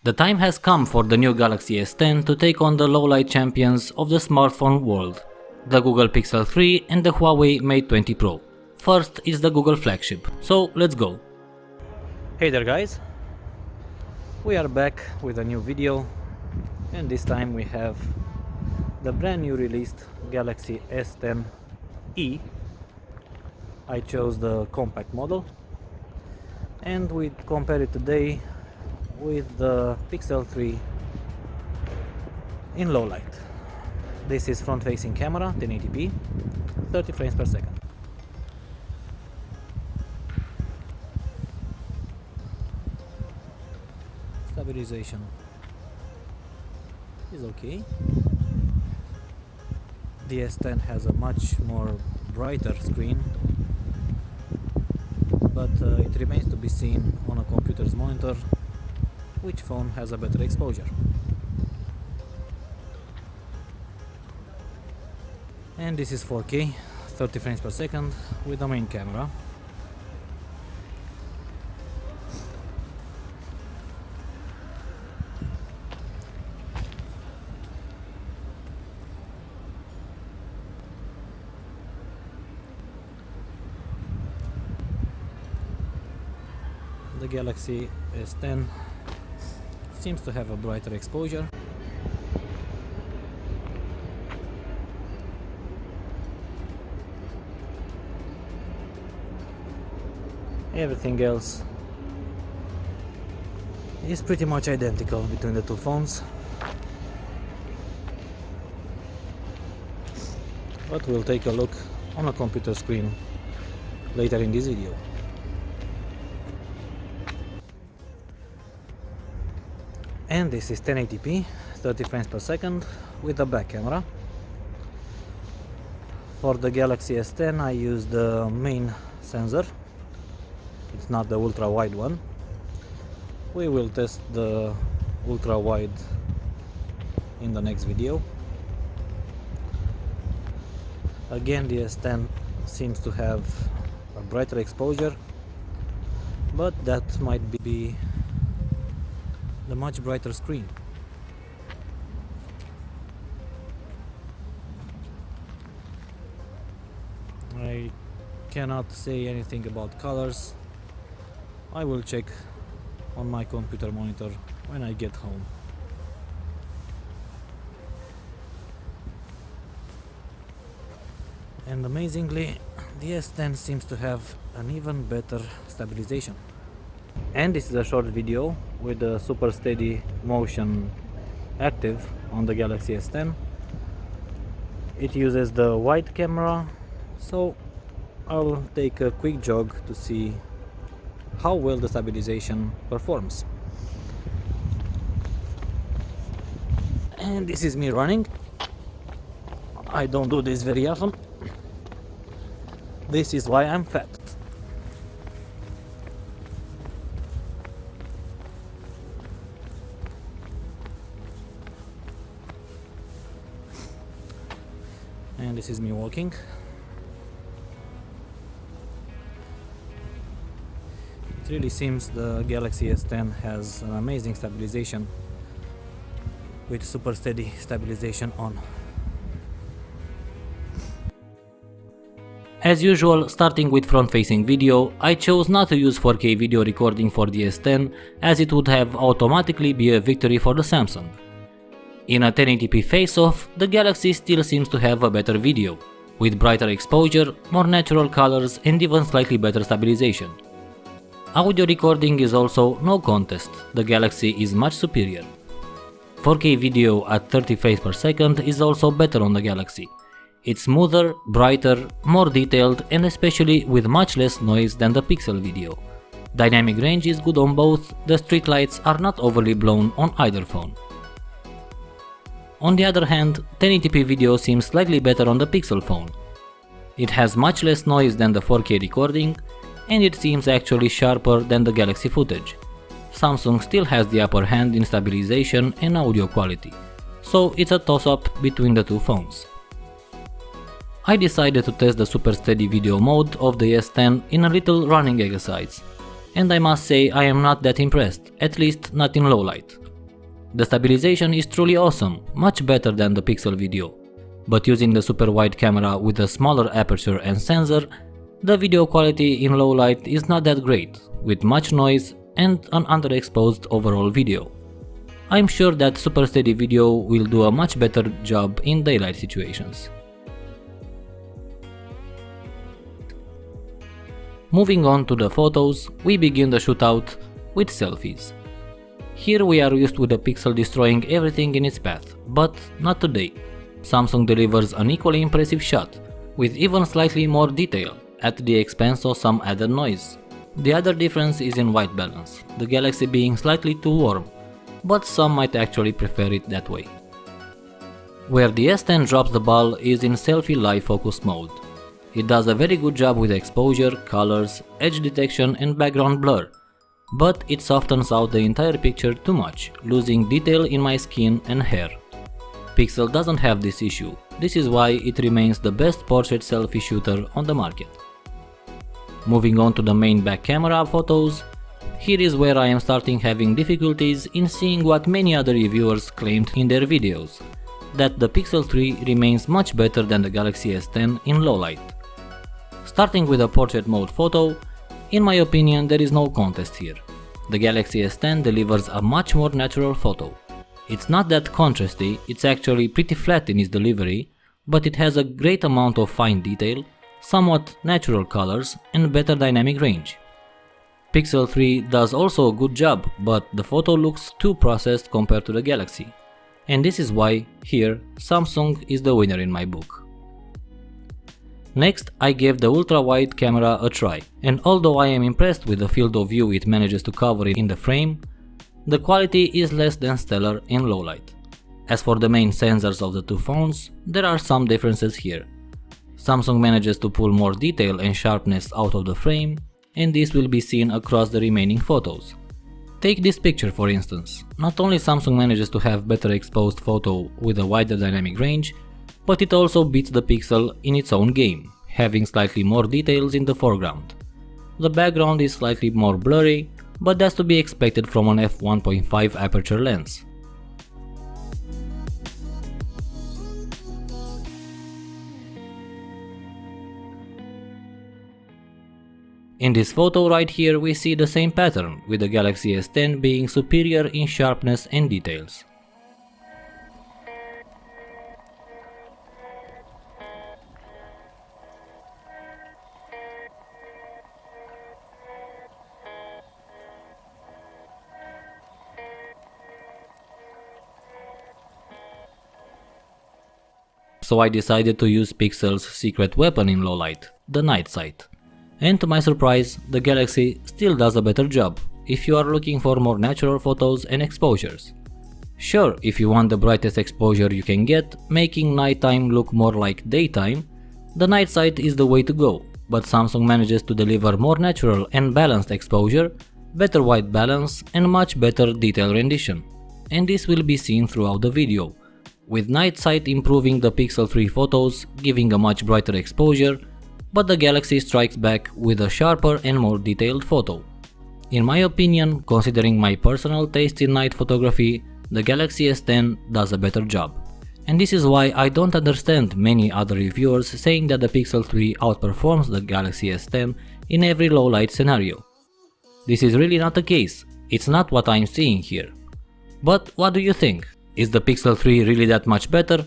The time has come for the new Galaxy S10 to take on the lowlight champions of the smartphone world, the Google Pixel 3 and the Huawei Mate 20 Pro. First is the Google flagship, so let's go. Hey there guys, we are back with a new video, and this time we have the brand new released Galaxy S10e. I chose the compact model and we compare it today with the Pixel 3 in low light. This is front facing camera, 1080p, 30 frames per second. Stabilization is okay. The S10 has a much more brighter screen, but it remains to be seen on a computer's monitor which phone has a better exposure. And this is 4K, 30 frames per second with the main camera. The Galaxy S10 seems to have a brighter exposure. Everything else is pretty much identical between the two phones, but we'll take a look on a computer screen later in this video. And this is 1080p, 30 frames per second with a back camera. For the Galaxy S10 I used the main sensor, it's not the ultra wide one. We will test the ultra wide in the next video. Again, the S10 seems to have a brighter exposure, but that might be the much brighter screen. I cannot say anything about colors. I will check on my computer monitor when I get home. And amazingly, the S10 seems to have an even better stabilization. And this is a short video with the super steady motion active on the Galaxy S10. It uses the wide camera, so I'll take a quick jog to see how well the stabilization performs. And this is me running. I don't do this very often. This is why I'm fat. And this is me walking. It really seems the Galaxy S10 has an amazing stabilization with super steady stabilization on. As usual, starting with front-facing video, I chose not to use 4K video recording for the S10 as it would have automatically be a victory for the Samsung. In a 1080p face-off, the Galaxy still seems to have a better video, with brighter exposure, more natural colors and even slightly better stabilization. Audio recording is also no contest, the Galaxy is much superior. 4K video at 30 frames per second is also better on the Galaxy. It's smoother, brighter, more detailed and especially with much less noise than the Pixel video. Dynamic range is good on both, the street lights are not overly blown on either phone. On the other hand, 1080p video seems slightly better on the Pixel phone. It has much less noise than the 4K recording, and it seems actually sharper than the Galaxy footage. Samsung still has the upper hand in stabilization and audio quality, so it's a toss-up between the two phones. I decided to test the super steady video mode of the S10 in a little running exercise, and I must say I am not that impressed, at least not in low light. The stabilization is truly awesome, much better than the Pixel video. But using the super wide camera with a smaller aperture and sensor, the video quality in low light is not that great, with much noise and an underexposed overall video. I'm sure that super steady video will do a much better job in daylight situations. Moving on to the photos, we begin the shootout with selfies. Here we are used with the Pixel destroying everything in its path, but not today. Samsung delivers an equally impressive shot, with even slightly more detail, at the expense of some added noise. The other difference is in white balance, the Galaxy being slightly too warm, but some might actually prefer it that way. Where the S10 drops the ball is in selfie live focus mode. It does a very good job with exposure, colors, edge detection and background blur, but it softens out the entire picture too much, losing detail in my skin and hair. Pixel doesn't have this issue, this is why it remains the best portrait selfie shooter on the market. Moving on to the main back camera photos, here is where I am starting having difficulties in seeing what many other reviewers claimed in their videos, that the Pixel 3 remains much better than the Galaxy S10 in low light. Starting with a portrait mode photo, in my opinion there is no contest here. The Galaxy S10 delivers a much more natural photo. It's not that contrasty, it's actually pretty flat in its delivery, but it has a great amount of fine detail, somewhat natural colors and better dynamic range. Pixel 3 does also a good job, but the photo looks too processed compared to the Galaxy. And this is why, here, Samsung is the winner in my book. Next, I gave the ultra-wide camera a try, and although I am impressed with the field of view it manages to cover in the frame, the quality is less than stellar in low light. As for the main sensors of the two phones, there are some differences here. Samsung manages to pull more detail and sharpness out of the frame, and this will be seen across the remaining photos. Take this picture for instance. Not only Samsung manages to have better exposed photo with a wider dynamic range, but it also beats the Pixel in its own game, having slightly more details in the foreground. The background is slightly more blurry, but that's to be expected from an f1.5 aperture lens. In this photo right here we see the same pattern, with the Galaxy S10 being superior in sharpness and details. So I decided to use Pixel's secret weapon in low light, the night sight. And to my surprise, the Galaxy still does a better job, if you are looking for more natural photos and exposures. Sure, if you want the brightest exposure you can get, making nighttime look more like daytime, the night sight is the way to go, but Samsung manages to deliver more natural and balanced exposure, better white balance and much better detail rendition. And this will be seen throughout the video, with night sight improving the Pixel 3 photos, giving a much brighter exposure, but the Galaxy strikes back with a sharper and more detailed photo. In my opinion, considering my personal taste in night photography, the Galaxy S10 does a better job. And this is why I don't understand many other reviewers saying that the Pixel 3 outperforms the Galaxy S10 in every low light scenario. This is really not the case, it's not what I'm seeing here. But what do you think? Is the Pixel 3 really that much better?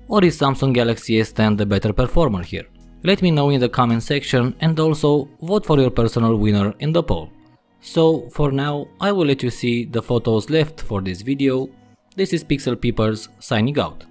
Or is Samsung Galaxy S10 the better performer here? Let me know in the comment section and also vote for your personal winner in the poll. So for now, I will let you see the photos left for this video. This is Pixel Peepers signing out.